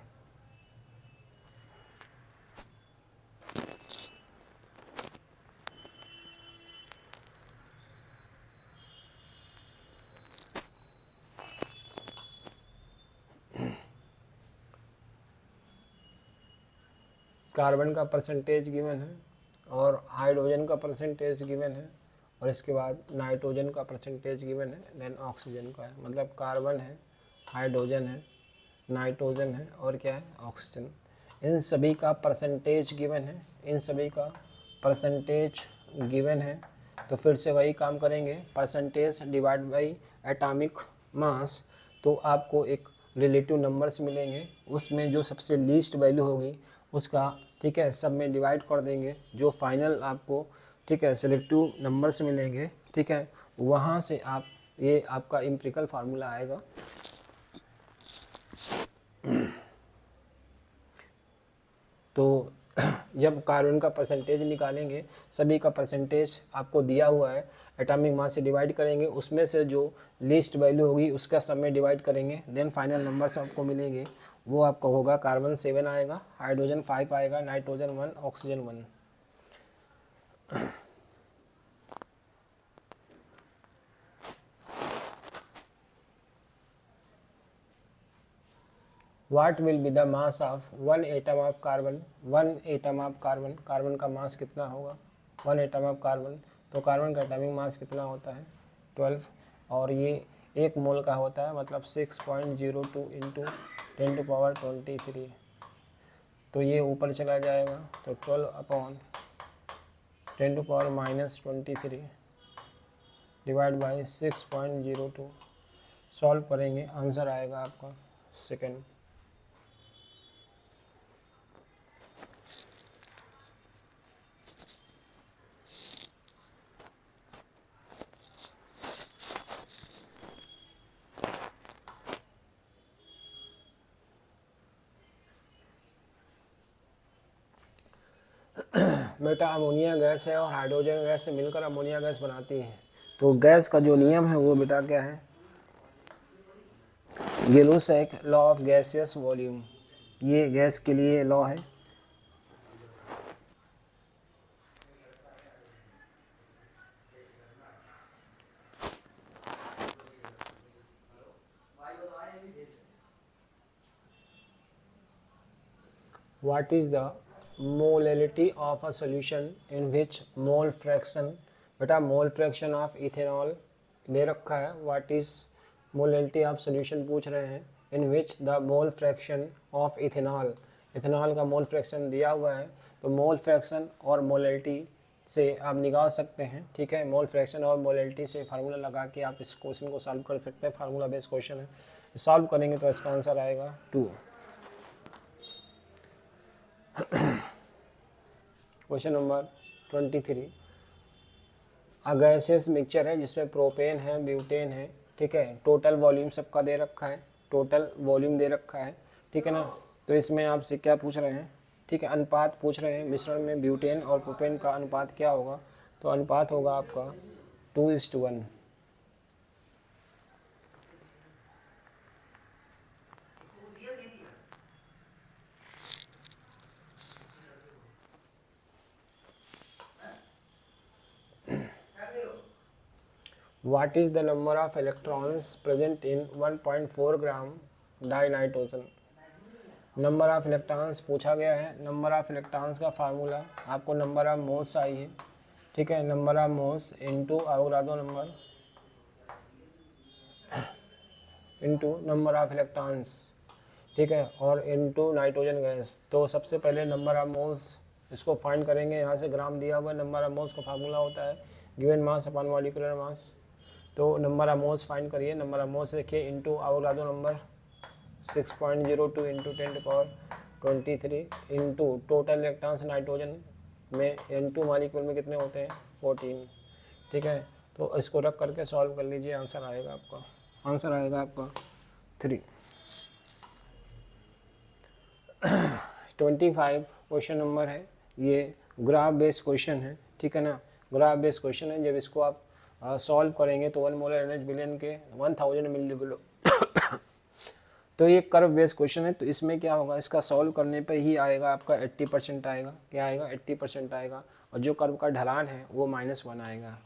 कार्बन का परसेंटेज गिवन है और हाइड्रोजन का परसेंटेज गिवन है और इसके बाद नाइट्रोजन का परसेंटेज गिवन है, देन ऑक्सीजन का है। मतलब कार्बन है, हाइड्रोजन है, नाइट्रोजन है और क्या है, ऑक्सीजन। इन सभी का परसेंटेज गिवन है, इन सभी का परसेंटेज गिवन है। तो फिर से वही काम करेंगे, percentage divide by atomic mass, तो आपको एक रिलेटिव नंबर्स मिलेंगे, उसमें जो सबसे लीस्ट वैल्यू होगी उसका, ठीक है, सब में डिवाइड कर देंगे, जो फाइनल आपको, ठीक है, सिलेक्टिव नंबर्स मिलेंगे, ठीक है, वहाँ से आप, ये आपका एम्पिरिकल फार्मूला आएगा। तो जब कार्बन का परसेंटेज निकालेंगे, सभी का परसेंटेज आपको दिया हुआ है, एटॉमिक मास से डिवाइड करेंगे, उसमें से जो लीस्ट वैल्यू होगी उसका सब में डिवाइड करेंगे, देन फाइनल नंबर्स आपको मिलेंगे। वो आपका होगा कार्बन 7 आएगा, हाइड्रोजन 5 आएगा, nitrogen 1, oxygen 1। What will be the mass of 1 atom of carbon? 1 atom of carbon, carbon का मास कितना होगा? 1 atom of carbon, तो कार्बन का एटॉमिक मास कितना होता है? 12, और ये 1 मोल का होता है, मतलब 6.02 × 10⁻23। तो ये ऊपर चला जाएगा, तो 12/10⁻23 डिवाइड बाई 6.02। सॉल्व करेंगे, आंसर आएगा आपका सेकेंड। बेटा अमोनिया गैस है और हाइड्रोजन गैस से मिलकर अमोनिया गैस बनाती है। तो गैस का जो नियम है वो बेटा क्या है? गिलुसैक लॉ ऑफ गैसियस वॉल्यूम, ये गैस के लिए लॉ है। What is the molality of a solution in which mole fraction, बेटा मोल फ्रैक्शन ऑफ इथेनॉल दे रखा है। What is molality of solution पूछ रहे हैं, in which the mole fraction of ethanol, ethanol का मोल फ्रैक्शन दिया हुआ है। तो मोल फ्रैक्शन और मोलैलिटी से आप निकाल सकते हैं, ठीक है, मोल फ्रैक्शन और मोलैलिटी से फार्मूला लगा के आप इस क्वेश्चन को सॉल्व कर सकते हैं, फार्मूला बेस्ड क्वेश्चन है। सॉल्व करेंगे तो इसका आंसर आएगा 2। क्वेश्चन नंबर 23, अ गैसियस मिक्सचर है जिसमें प्रोपेन है, ब्यूटेन है, ठीक है, टोटल वॉल्यूम सबका दे रखा है, टोटल वॉल्यूम दे रखा है, ठीक है ना। तो इसमें आपसे क्या पूछ रहे हैं, ठीक है, अनुपात पूछ रहे हैं, मिश्रण में ब्यूटेन और प्रोपेन का अनुपात क्या होगा, तो अनुपात होगा आपका 2:1। What is the number of electrons present in 1.4 gram dinitrogen. Number of electrons पूछा गया है। नंबर ऑफ इलेक्ट्रॉन्स का फार्मूला आपको नंबर ऑफ मोल्स चाहिए, ठीक है, number of moles into Avogadro number into number of electrons, ठीक है, और इनटू नाइट्रोजन गैस। तो सबसे पहले नंबर ऑफ मोल्स इसको फाइंड करेंगे। यहाँ से ग्राम दिया हुआ नंबर ऑफ मोल्स का फार्मूला होता है given mass upon molecular mass. तो नंबर ऑफ मोल्स फाइंड करिए। नंबर ऑफ मोल्स देखिए into Avogadro number 6.02 into 10⁻23 into total electrons nitrogen में N2 मॉलिक्यूल में कितने होते हैं 14, ठीक है। तो इसको रख करके सॉल्व कर लीजिए, आंसर आएगा आपका 3। 25 क्वेश्चन नंबर है, ये ग्राफ बेस्ड क्वेश्चन है, ठीक है ना। ग्राफ बेस्ड क्वेश्चन है, जब इसको आप सॉल्व करेंगे तो 1 मोलर एनर्जी बिलियन के 1000 मिली किलो तो ये कर्व बेस्ड क्वेश्चन है। तो इसमें क्या होगा, इसका सॉल्व करने पे ही आएगा आपका 80% आएगा। क्या आएगा 80% आएगा, और जो कर्व का ढलान है वो -1 आएगा।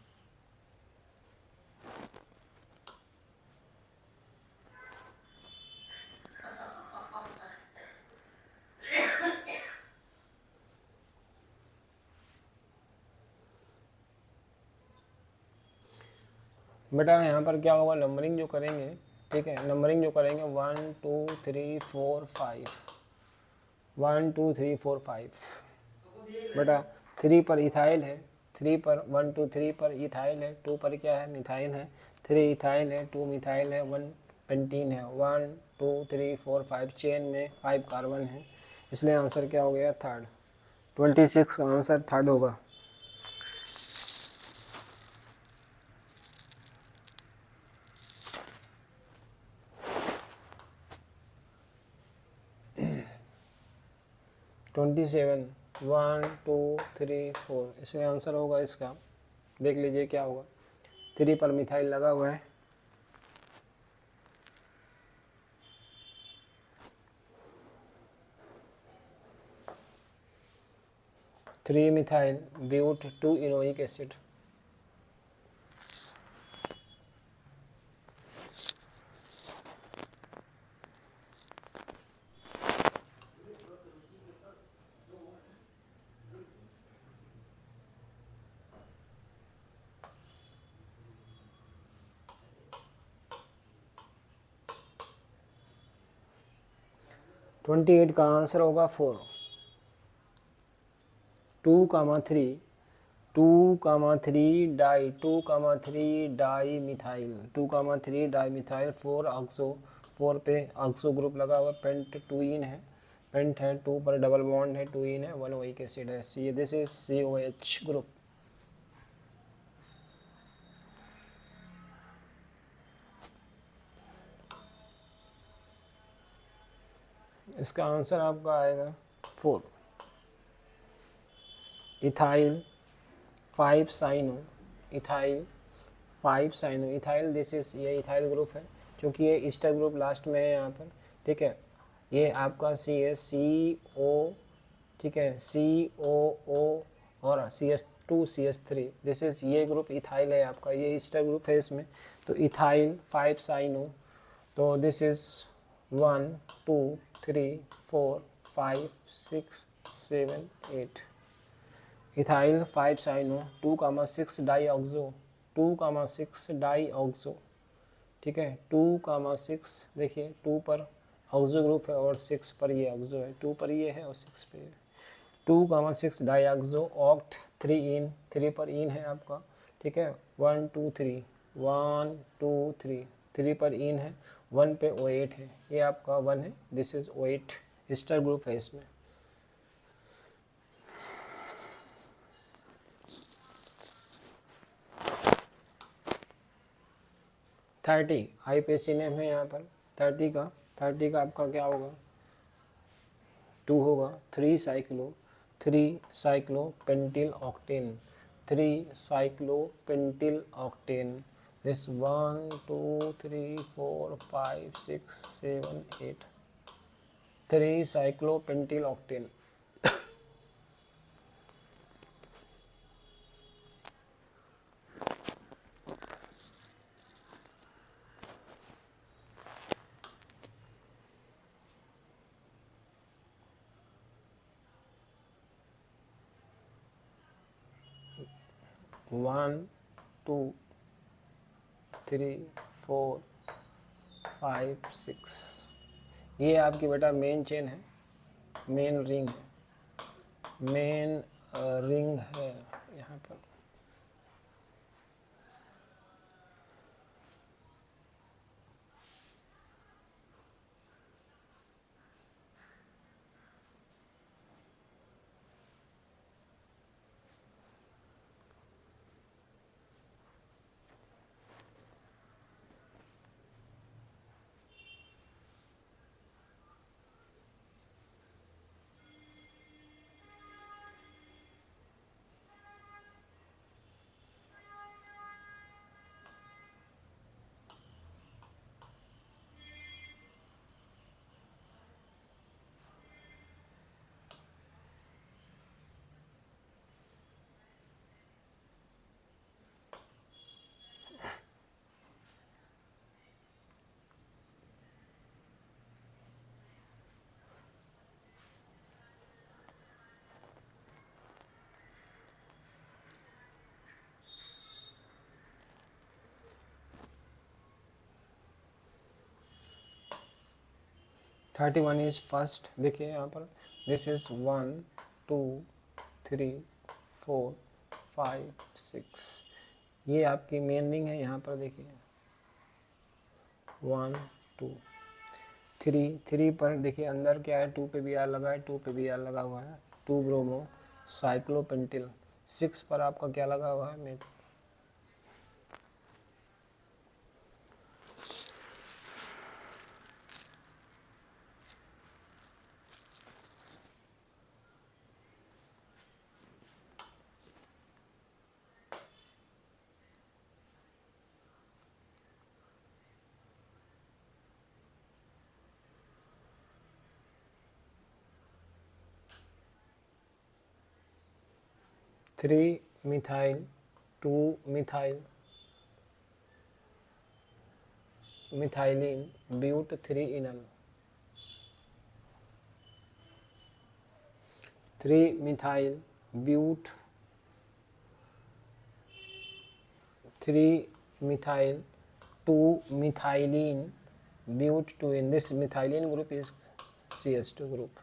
बेटा यहाँ पर क्या होगा, नंबरिंग जो करेंगे, ठीक है, नंबरिंग जो करेंगे 1 2 3 4 5 1 2 3 4 5। बेटा 3 पर इथाइल है, 3 पर 1 2 3 पर इथाइल है, 2 पर क्या है मिथाइल है, 3 इथाइल है, 2 मिथाइल है, 1 पेंटीन है, 1 2 3 4 5 चेन में 5 कार्बन है, इसलिए आंसर क्या हो गया 3rd। 26 का आंसर 3rd होगा। (27) 1 2 3 4, इसमें आंसर होगा इसका, देख लीजिए क्या होगा। 3 पर मिथाइल लगा हुआ है, three methyl but 2 enoic acid. Twenty 28 का आंसर होगा 4। 2,3 2,3 di 2,3 di methyl 2,3 di methyl 4 oxo, 4 पे ऑक्सो ग्रुप लगा हुआ, पेंट 2 इन है, पेंट है, 2 पर डबल बॉन्ड है, 2 इन है, 1 ओइक एसिड है, see this is COH group. इसका आंसर आपका आएगा 4। Ethyl 5 cyano, ethyl 5 cyano, ethyl this is, ये इथाइल ग्रुप है, क्योंकि ये ईस्टर ग्रुप लास्ट में है यहाँ पर, ठीक है। ये आपका CO, ठीक है, COO और CS2 CS3, दिस इज, ये ग्रुप इथाइल है आपका, ये ईस्टर ग्रुप है इसमें। तो इथाइल 5 साइनो, तो दिस इज 1 2 3 4 5 6 7 8। इथाइल 5 साइनो 2,6 डाई ऑक्सो, 2,6 डाई ऑक्सो, ठीक है, 2,6, देखिए 2 पर ऑक्सो ग्रुप है और 6 पर ये ऑक्सो है, 2 पर ये है और 6 पे 2,6 डाई ऑक्सो ऑक्ट 3 इन, 3 पर इन है आपका, ठीक है, 1 2 3 1 2 3 3 पर इन है, 1 पे O8 है, ये आपका 1 है, this is O8 ester group है इसमें। थर्टी आईपीसी नेम है यहाँ पर, 30 का आपका क्या होगा, 2 होगा, 3 cyclo pentyl octane, 3 cyclo pentyl octane, this 1 2 3 4 5 6 7 8, 3 cyclo pentyl octane. One 2 3 4 5 6, ये आपकी बेटा मेन चेन है, मेन रिंग है, मेन रिंग है यहाँ पर। थर्टी वन इज फर्स्ट, देखिए यहाँ पर, दिस इज 1 2 3 4 5 6, ये आपकी मेन रिंग है यहाँ पर, देखिए 1 2 3 पर देखिए अंदर क्या है, 2 पे भी आर लगा है, 2 पे भी आर लगा हुआ है, 2 ब्रोमो साइक्लोपेंटिल, 6 पर आपका क्या लगा हुआ है, meth. Three methyl 2 methyl methylene but 3 enal, 3 methyl but 3 methyl 2 methylene bute 2 in this methylene group is CH2 group।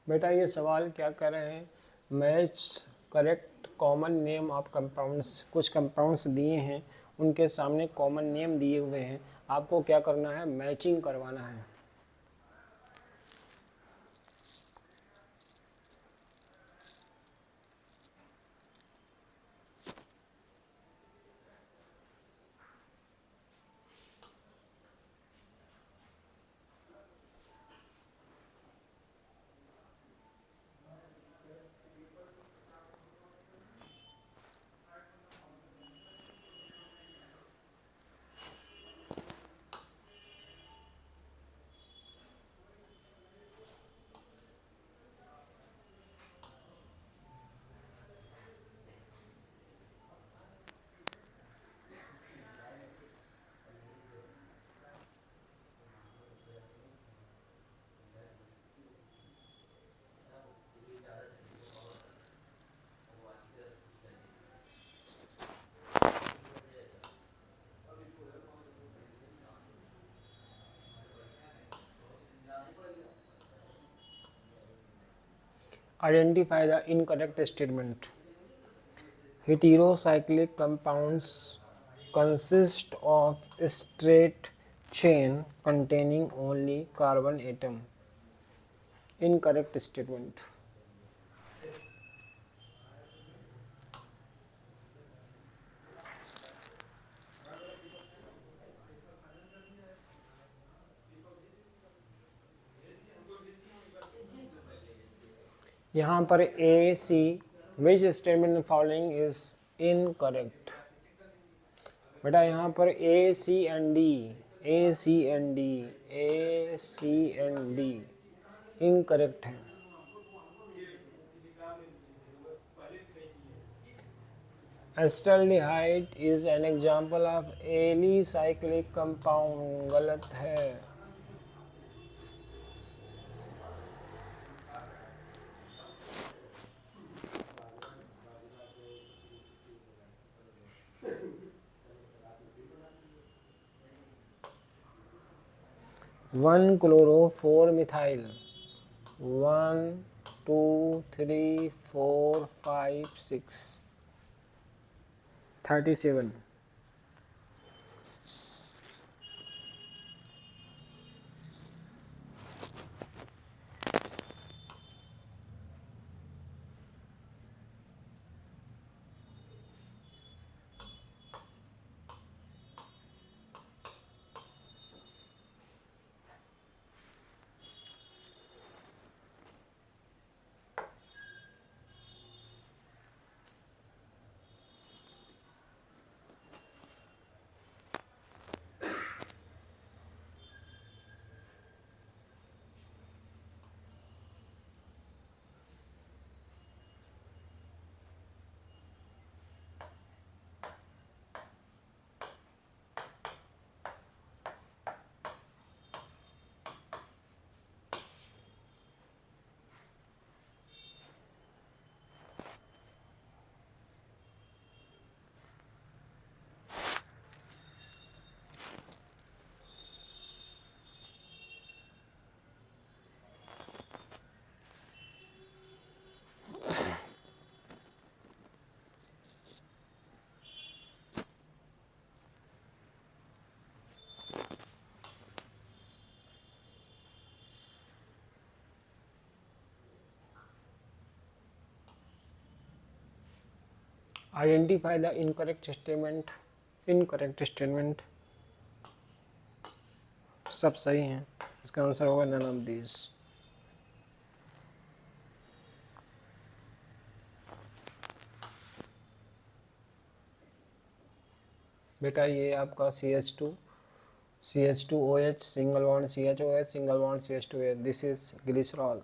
बेटा ये सवाल क्या कर रहे हैं, match correct common name of compounds, कुछ कंपाउंड्स दिए हैं, उनके सामने कॉमन नेम दिए हुए हैं, आपको क्या करना है, मैचिंग करवाना है। Identify the incorrect statement. Heterocyclic compounds consist of straight chain containing only carbon atom. Incorrect statement. यहाँ पर A C which statement following is incorrect. बेटा यहाँ पर A C and D, A C and D, A C and D incorrect है। Acetaldehyde is an example of alicyclic compound, गलत है। One chloro four methyl, 1 2 3 4 5 6 37। Identify the incorrect statement. Incorrect statement सब सही हैं। इसका आंसर होगा none of these। बेटा ये आपका CH2OH single bond CHOH single bond CH2OH, this is glycerol.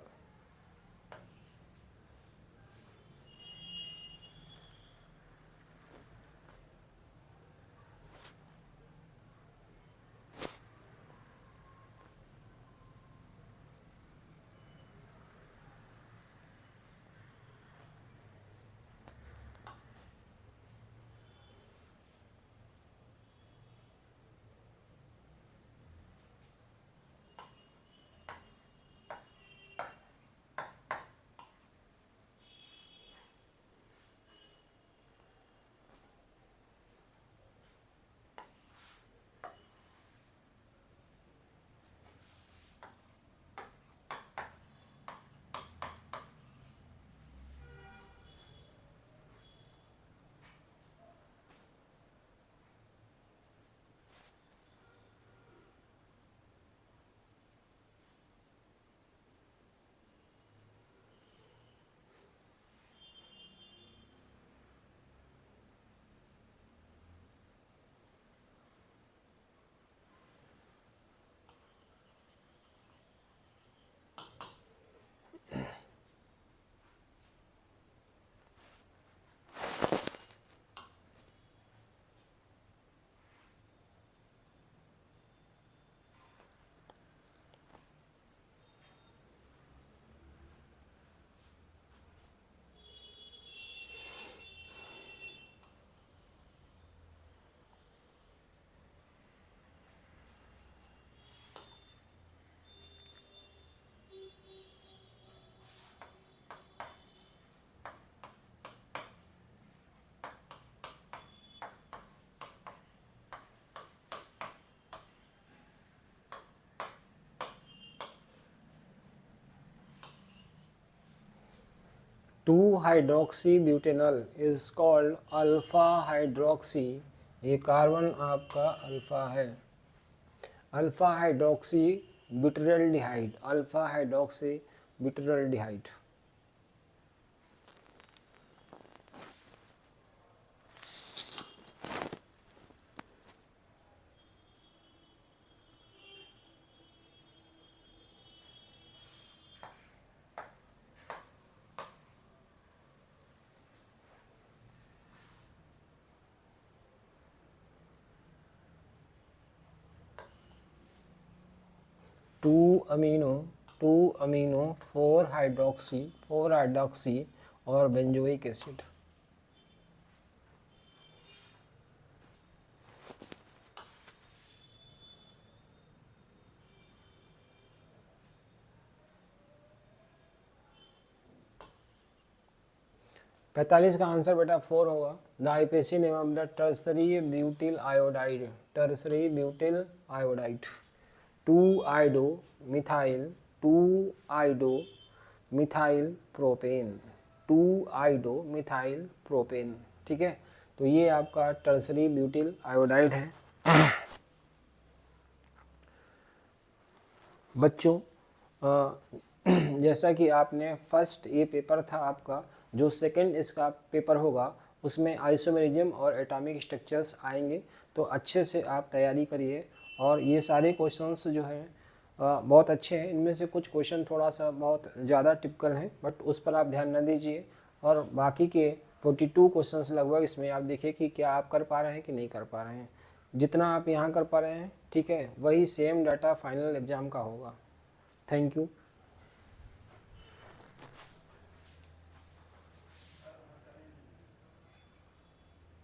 2 hydroxy butanol is called alpha hydroxy, ये कार्बन आपका अल्फा है। Alpha hydroxy butyraldehyde, alpha hydroxy butyraldehyde. Two amino 4 hydroxy और benzoic acid. पैंतालीस का answer बेटा 4 होगा। The IPC name of the tertiary butyl iodide, tertiary butyl iodide. 2 iodo methyl, 2 iodo methyl propane, 2 iodo methyl propane. ठीक है, तो ये आपका टर्सरी ब्यूटिल आयोडाइड है। बच्चों जैसा कि आपने फर्स्ट ये पेपर था आपका, जो सेकंड इसका पेपर होगा उसमें आइसोमेरिज्म और एटॉमिक स्ट्रक्चर्स आएंगे, तो अच्छे से आप तैयारी करिए। और ये सारे क्वेश्चंस जो हैं बहुत अच्छे हैं। इनमें से कुछ क्वेश्चन थोड़ा सा बहुत ज़्यादा टिपिकल हैं, बट उस पर आप ध्यान न दीजिए। और बाकी के 42 क्वेश्चंस लगभग इसमें आप देखिए कि क्या आप कर पा रहे हैं कि नहीं कर पा रहे हैं। जितना आप यहाँ कर पा रहे हैं, ठीक है, वही सेम डाटा फाइनल एग्ज़ाम का होगा। Thank you.